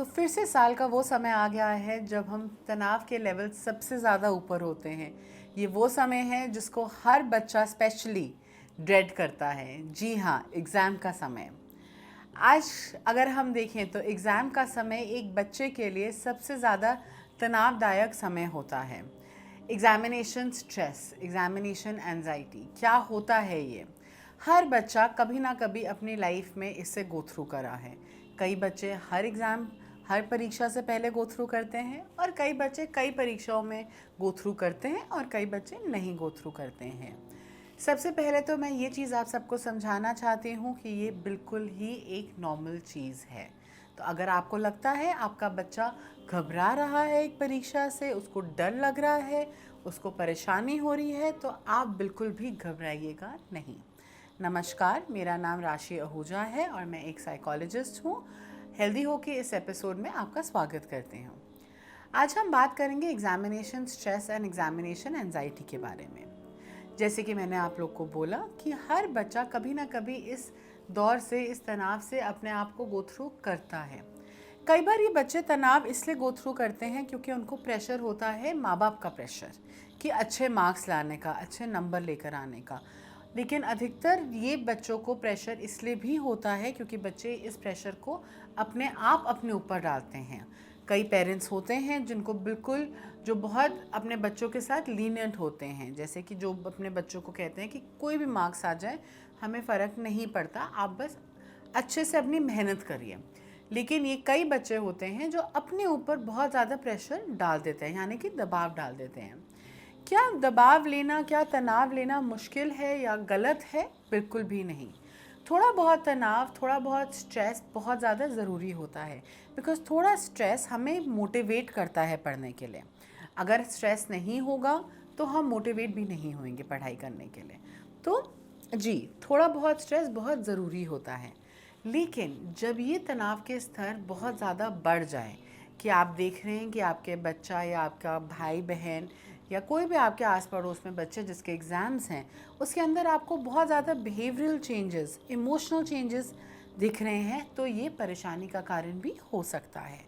फिर से साल का वो समय आ गया है जब हम तनाव के लेवल सबसे ज़्यादा ऊपर होते हैं। ये वो समय है जिसको हर बच्चा स्पेशली ड्रेड करता है। जी हाँ, एग्ज़ाम का समय। आज अगर हम देखें तो एग्ज़ाम का समय एक बच्चे के लिए सबसे ज़्यादा तनावदायक समय होता है। एग्ज़ामिनेशन स्ट्रेस, एग्ज़ामिनेशन एंजाइटी, क्या होता है ये? हर बच्चा कभी ना कभी अपनी लाइफ में इससे गो थ्रू करा है। कई बच्चे हर परीक्षा से पहले गो थ्रू करते हैं और कई बच्चे कई परीक्षाओं में गो थ्रू करते हैं और कई बच्चे नहीं गो थ्रू करते हैं। सबसे पहले तो मैं ये चीज़ आप सबको समझाना चाहती हूँ कि ये बिल्कुल ही एक नॉर्मल चीज़ है। तो अगर आपको लगता है आपका बच्चा घबरा रहा है एक परीक्षा से, उसको डर लग रहा है, उसको परेशानी हो रही है, तो आप बिल्कुल भी घबराइएगा नहीं। नमस्कार, मेरा नाम राशि आहूजा है और मैं एक साइकोलॉजिस्ट हूँ। हेल्दी हो के इस एपिसोड में आपका स्वागत करती हूँ। आज हम बात करेंगे examination stress and examination anxiety के बारे में। जैसे कि मैंने आप लोग को बोला कि हर बच्चा कभी ना कभी इस दौर से, इस तनाव से अपने आप को गो थ्रू करता है। कई बार ये बच्चे तनाव इसलिए गो थ्रू करते हैं क्योंकि उनको प्रेशर होता है, माँ बाप का प्रेशर कि अच्छे मार्क्स लाने का, अच्छे नंबर लेकर आने का। लेकिन अधिकतर ये बच्चों को प्रेशर इसलिए भी होता है क्योंकि बच्चे इस प्रेशर को अपने ऊपर डालते हैं। कई पेरेंट्स होते हैं जिनको बिल्कुल, जो बहुत अपने बच्चों के साथ लीनियंट होते हैं, जैसे कि जो अपने बच्चों को कहते हैं कि कोई भी मार्क्स आ जाए हमें फ़र्क नहीं पड़ता, आप बस अच्छे से अपनी मेहनत करिए। लेकिन ये कई बच्चे होते हैं जो अपने ऊपर बहुत ज़्यादा प्रेशर डाल देते हैं, यानी कि दबाव डाल देते हैं। क्या दबाव लेना, क्या तनाव लेना मुश्किल है या गलत है? बिल्कुल भी नहीं। थोड़ा बहुत तनाव, थोड़ा बहुत स्ट्रेस बहुत ज़्यादा ज़रूरी होता है, बिकॉज़ थोड़ा स्ट्रेस हमें मोटिवेट करता है पढ़ने के लिए। अगर स्ट्रेस नहीं होगा तो हम मोटिवेट भी नहीं होंगे पढ़ाई करने के लिए। तो जी, थोड़ा बहुत स्ट्रेस बहुत ज़रूरी होता है। लेकिन जब ये तनाव के स्तर बहुत ज़्यादा बढ़ जाए कि आप देख रहे हैं कि आपके बच्चा या आपका भाई बहन या कोई भी आपके आस पड़ोस में बच्चे जिसके एग्ज़ाम्स हैं, उसके अंदर आपको बहुत ज़्यादा बिहेवियरल चेंजेस, इमोशनल चेंजेस दिख रहे हैं, तो ये परेशानी का कारण भी हो सकता है।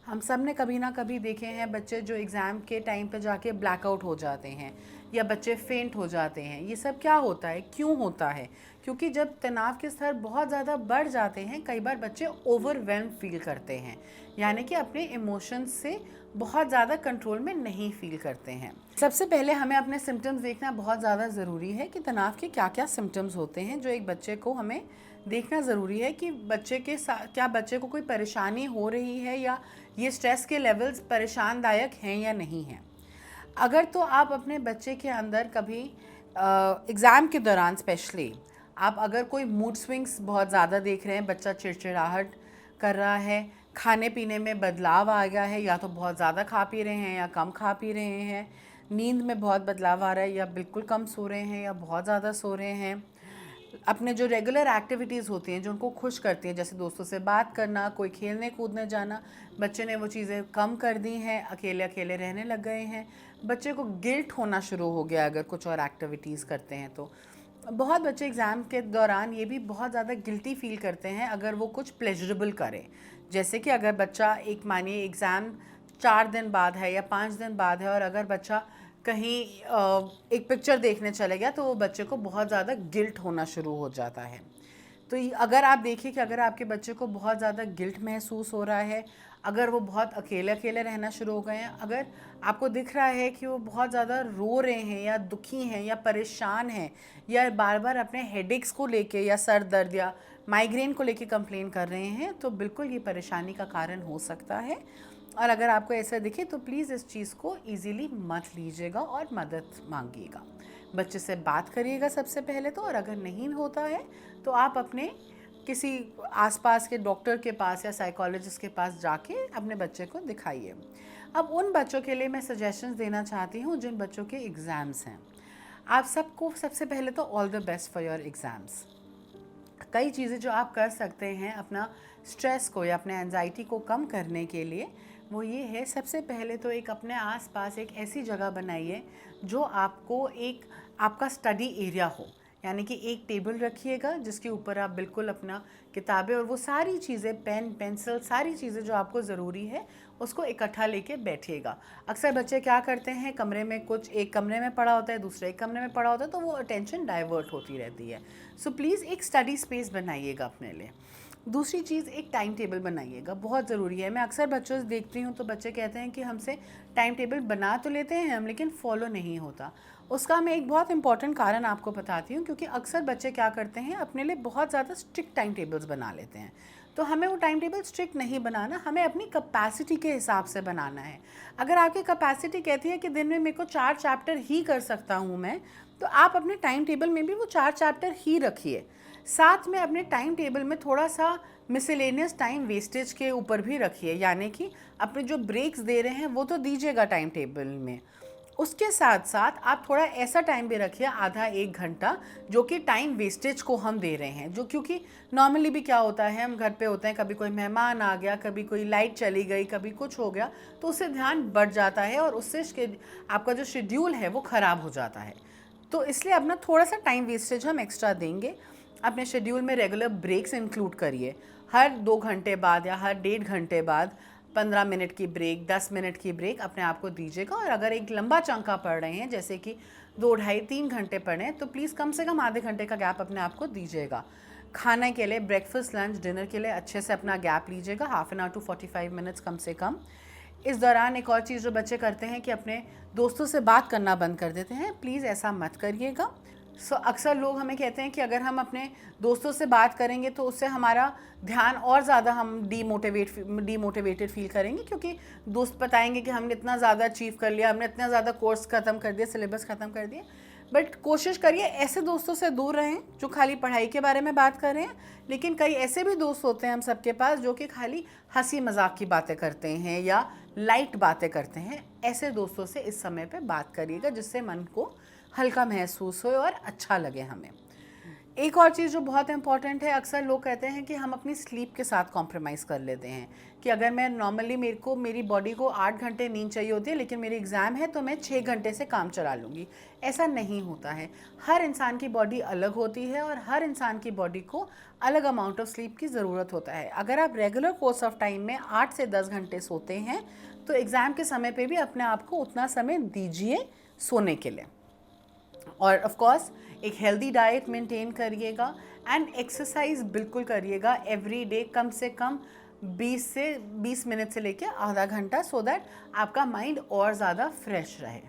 हम सब ने कभी ना कभी देखे हैं बच्चे जो एग्ज़ाम के टाइम पे जाके ब्लैकआउट हो जाते हैं या बच्चे फेंट हो जाते हैं। ये सब क्या होता है, क्यों होता है? क्योंकि जब तनाव के स्तर बहुत ज़्यादा बढ़ जाते हैं, कई बार बच्चे ओवरवेल्म फील करते हैं, यानी कि अपने इमोशंस से बहुत ज़्यादा कंट्रोल में नहीं फील करते हैं। सबसे पहले हमें अपने सिम्टम्स देखना बहुत ज़्यादा ज़रूरी है कि तनाव के क्या क्या सिम्टम्स होते हैं, जो एक बच्चे को हमें देखना ज़रूरी है कि बच्चे के साथ क्या बच्चे को कोई परेशानी हो रही है या ये स्ट्रेस के लेवल्स परेशानदायक हैं या नहीं हैं। अगर तो आप अपने बच्चे के अंदर कभी एग्ज़ाम के दौरान स्पेशली आप अगर कोई मूड स्विंग्स बहुत ज़्यादा देख रहे हैं, बच्चा चिड़चिड़ाहट कर रहा है, खाने पीने में बदलाव आ गया है, या तो बहुत ज़्यादा खा पी रहे हैं या कम खा पी रहे हैं, नींद में बहुत बदलाव आ रहा है या बिल्कुल कम सो रहे हैं या बहुत ज़्यादा सो रहे हैं, अपने जो रेगुलर एक्टिविटीज़ होती हैं जो उनको खुश करती हैं, जैसे दोस्तों से बात करना, कोई खेलने कूदने जाना, बच्चे ने वो चीज़ें कम कर दी हैं, अकेले अकेले रहने लग गए हैं, बच्चे को गिल्ट होना शुरू हो गया अगर कुछ और एक्टिविटीज़ करते हैं तो। बहुत बच्चे एग्ज़ाम के दौरान ये भी बहुत ज़्यादा गिल्टी फील करते हैं अगर वो कुछ प्लेजरेबल करें। जैसे कि अगर बच्चा, एक मानिए एग्ज़ाम 4 दिन बाद है या 5 दिन बाद है और अगर बच्चा कहीं एक पिक्चर देखने चले गया, तो वो बच्चे को बहुत ज़्यादा गिल्ट होना शुरू हो जाता है। तो अगर आप देखिए कि अगर आपके बच्चे को बहुत ज़्यादा गिल्ट महसूस हो रहा है, अगर वो बहुत अकेले अकेले रहना शुरू हो गए हैं, अगर आपको दिख रहा है कि वो बहुत ज़्यादा रो रहे हैं या दुखी हैं या परेशान हैं या बार बार अपने हेडेक्स को लेके या सर दर्द या माइग्रेन को लेके कंप्लेन कर रहे हैं, तो बिल्कुल ये परेशानी का कारण हो सकता है। और अगर आपको ऐसा दिखे तो प्लीज़ इस चीज़ को ईज़िली मत लीजिएगा और मदद मांगिएगा। बच्चे से बात करिएगा सबसे पहले तो, और अगर नहीं होता है तो आप अपने किसी आसपास के डॉक्टर के पास या साइकोलॉजिस्ट के पास जाके अपने बच्चे को दिखाइए। अब उन बच्चों के लिए मैं सजेशंस देना चाहती हूँ जिन बच्चों के एग्ज़ाम्स हैं। आप सबको सबसे पहले तो all the best for your exams. कई चीज़ें जो आप कर सकते हैं अपना स्ट्रेस को या अपने एंजाइटी को कम करने के लिए, वो ये है, सबसे पहले तो एक अपने आसपास एक ऐसी जगह बनाइए जो आपको एक आपका स्टडी एरिया हो। यानी कि एक टेबल रखिएगा जिसके ऊपर आप बिल्कुल अपना किताबें और वो सारी चीज़ें, पेन पेंसिल, सारी चीज़ें जो आपको ज़रूरी है उसको इकट्ठा लेके बैठिएगा। अक्सर बच्चे क्या करते हैं, कमरे में कुछ एक कमरे में पड़ा होता है, दूसरे एक कमरे में पड़ा होता है, तो वो अटेंशन डाइवर्ट होती रहती है। सो प्लीज़ एक स्टडी स्पेस बनाइएगा अपने लिए। दूसरी चीज़, एक टाइम टेबल बनाइएगा, बहुत ज़रूरी है। मैं अक्सर बच्चों से देखती हूँ तो बच्चे कहते हैं कि हमसे टाइम टेबल बना तो लेते हैं हम, लेकिन फॉलो नहीं होता। उसका मैं एक बहुत इंपॉर्टेंट कारण आपको बताती हूँ, क्योंकि अक्सर बच्चे क्या करते हैं, अपने लिए बहुत ज़्यादा स्ट्रिक्ट टाइम टेबल्स बना लेते हैं। तो हमें वो टाइम टेबल स्ट्रिक्ट नहीं बनाना, हमें अपनी कैपेसिटी के हिसाब से बनाना है। अगर आपकी कैपेसिटी कहती है कि दिन में मेरे को 4 चैप्टर ही कर सकता हूँ मैं, तो आप अपने टाइम टेबल में भी वो 4 चैप्टर ही रखिए। साथ में अपने टाइम टेबल में थोड़ा सा मिसलेनियस टाइम वेस्टेज के ऊपर भी रखिए, यानी कि अपने जो ब्रेक्स दे रहे हैं वो तो दीजिएगा टाइम टेबल में। उसके साथ साथ आप थोड़ा ऐसा टाइम भी रखिए, आधा 1 घंटा, जो कि टाइम वेस्टेज को हम दे रहे हैं। जो क्योंकि नॉर्मली भी क्या होता है, हम घर पे होते हैं, कभी कोई मेहमान आ गया, कभी कोई लाइट चली गई, कभी कुछ हो गया, तो उससे ध्यान बढ़ जाता है और उससे आपका जो शेड्यूल है वो ख़राब हो जाता है। तो इसलिए अपना थोड़ा सा टाइम वेस्टेज हम एक्स्ट्रा देंगे। अपने शेड्यूल में रेगुलर ब्रेक्स इंक्लूड करिए, हर 2 घंटे बाद या हर 1.5 घंटे बाद 15 मिनट की ब्रेक, 10 मिनट की ब्रेक अपने आप को दीजिएगा। और अगर एक लंबा चंका पढ़ रहे हैं, जैसे कि 2, ढाई, 3 घंटे पढ़े हैं, तो प्लीज़ कम से कम आधे घंटे का गैप अपने आप को दीजिएगा। खाने के लिए, ब्रेकफास्ट, लंच, डिनर के लिए अच्छे से अपना गैप लीजिएगा, half an hour to 45 minutes कम से कम। इस दौरान एक और चीज़ जो बच्चे करते हैं कि अपने दोस्तों से बात करना बंद कर देते हैं, प्लीज़ ऐसा मत करिएगा। अक्सर लोग हमें कहते हैं कि अगर हम अपने दोस्तों से बात करेंगे तो उससे हमारा ध्यान और ज़्यादा, हम डीमोटिवेटेड फील करेंगे, क्योंकि दोस्त बताएंगे कि हमने इतना ज़्यादा अचीव कर लिया, हमने इतना ज़्यादा कोर्स ख़त्म कर दिया, सिलेबस ख़त्म कर दिया। बट कोशिश करिए ऐसे दोस्तों से दूर रहें जो खाली पढ़ाई के बारे में बात कर रहे हैं। लेकिन कई ऐसे भी दोस्त होते हैं हम सबके पास जो कि खाली हंसी मजाक की बातें करते हैं या लाइट बातें करते हैं। ऐसे दोस्तों से इस समय पे बात करिएगा, जिससे मन को हल्का महसूस हो और अच्छा लगे हमें। एक और चीज़ जो बहुत इंपॉर्टेंट है, अक्सर लोग कहते हैं कि हम अपनी स्लीप के साथ कॉम्प्रोमाइज़ कर लेते हैं, कि अगर मैं नॉर्मली मेरी बॉडी को 8 घंटे नींद चाहिए होती है, लेकिन मेरी एग्ज़ाम है तो मैं 6 घंटे से काम चला लूँगी। ऐसा नहीं होता है। हर इंसान की बॉडी अलग होती है और हर इंसान की बॉडी को अलग अमाउंट ऑफ स्लीप की ज़रूरत होता है। अगर आप रेगुलर कोर्स ऑफ टाइम में 8 से 10 घंटे सोते हैं, तो एग्ज़ाम के समय पर भी अपने आप को उतना समय दीजिए सोने के लिए। और ऑफ कोर्स एक हेल्दी डाइट मेंटेन करिएगा एंड एक्सरसाइज बिल्कुल करिएगा एवरी डे, कम से कम 20 मिनट से लेकर आधा घंटा, सो दैट आपका माइंड और ज़्यादा फ्रेश रहे।